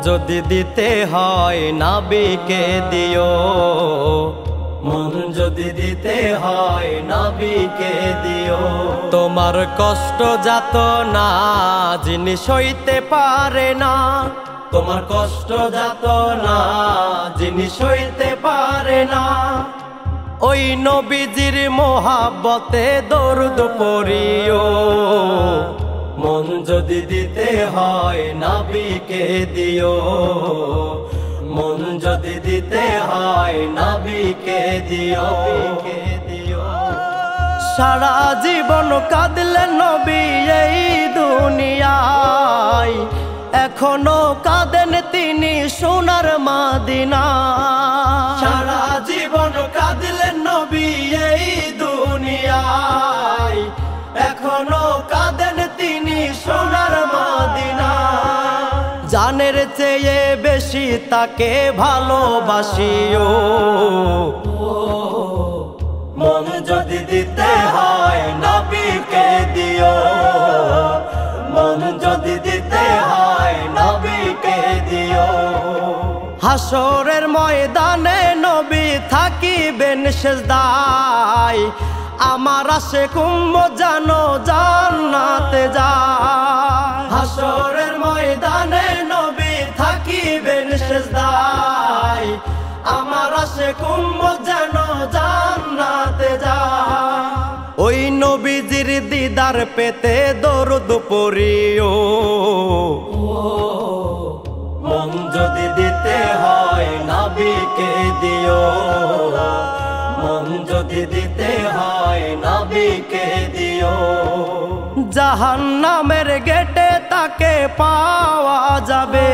যদি দিতে হয় নবীকে দিও, মন যদি দিতে হয় নবীকে দিও। তোমার কষ্ট যাত না যিনি সইতে পারে না, তোমার কষ্ট যাত না যিনি সইতে পারে না, ওই নবীজির মোহাব্বতে দরুদ পড়িও। মন যদি দিতে হয় নবীকে দিও, মন যদি দিতে হয় নবীকে দিও। সারা জীবন কাঁদলেন নবী এই দুনিয়ায়, এখনো কাঁদেন তিনি সোনার মদিনা। সারা জীবন কাঁদলেন নবী এই দুনিয়ায়, এখনো কাঁদেন তিনি সোনার মদিনা। জানের চেয়ে বেশি তাকে ভালোবাসিও, মন যদি দিতে হয় নবীকে দিও, মন যদি দিতে হয় নবীকে দিও। হাসরের ময়দানে নবী থাকিবেন সেজদায়, আমার আশিক উম্মত জানো জান্নাতে যায়। হাসরের ময়দানে নবী থাকিবেন সেজদায়, আমার আশিক উম্মত জানো জান্নাতে যায়। ওই নবীজির দিদার পেতে দরুদ পড়িও, মন যদি দিতে হয় নবীকে দিও, মন যদি দিতে হয় নবীকে দিও। জাহান্নামের গেটে তাকে পাওয়া যাবে,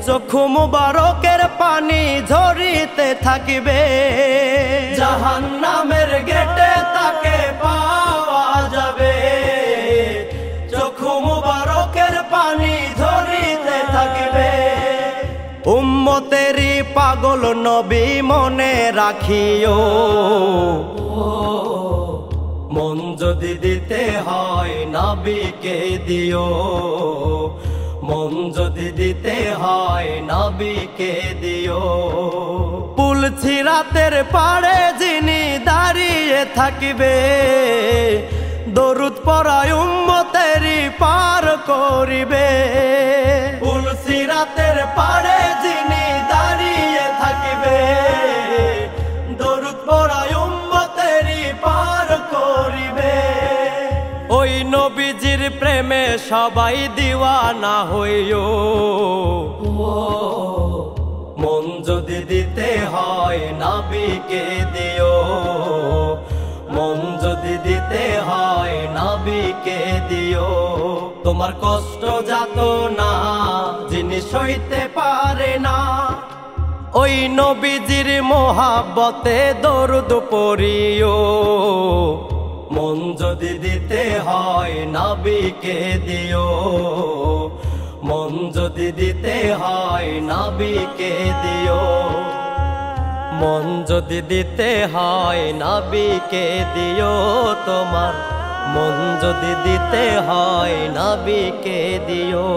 চক্ষু মুবারকের পানি ঝরিতে থাকিবে। জাহান্নামের গেটে তাকে পাওয়া যাবে, চক্ষু মুবারকের পানি ঝরিতে থাকিবে। উম্মতেরই পাগল নবী মনে রাখিও, মন যদি দিতে হয় নবীকে দিও, মন যদি দিতে হয় নবীকে দিও। পুল সিরাতের পাড়ে যিনি দাঁড়িয়ে থাকিবে, দরুদ পড়ায় উম্মতেরই পার করিবে। পুল সিরাতের পাড়ে যিনি দাঁড়িয়ে থাকিবে, দরুদ পড়ায় উম্মতেরই পার করিবে। ওই নবীজির প্রেমে সবাই দিওয়ানা হইও, মন যদি দিতে হয় নবীকে দিও, মন যদি দিতে হয় নবীকে দিও। তোমার কষ্ট যাত না যিনি সইতে পারে না, ওই নবীজির মোহাব্বতে দরুদ পড়িও। মন যদি দিতে হয় নবীকে দিও, মন যদি দিতে হয় নবীকে দিও, মন যদি দিতে হয় নবীকে দিও। তোমার মন যদি দিতে হয় নবীকে দিও।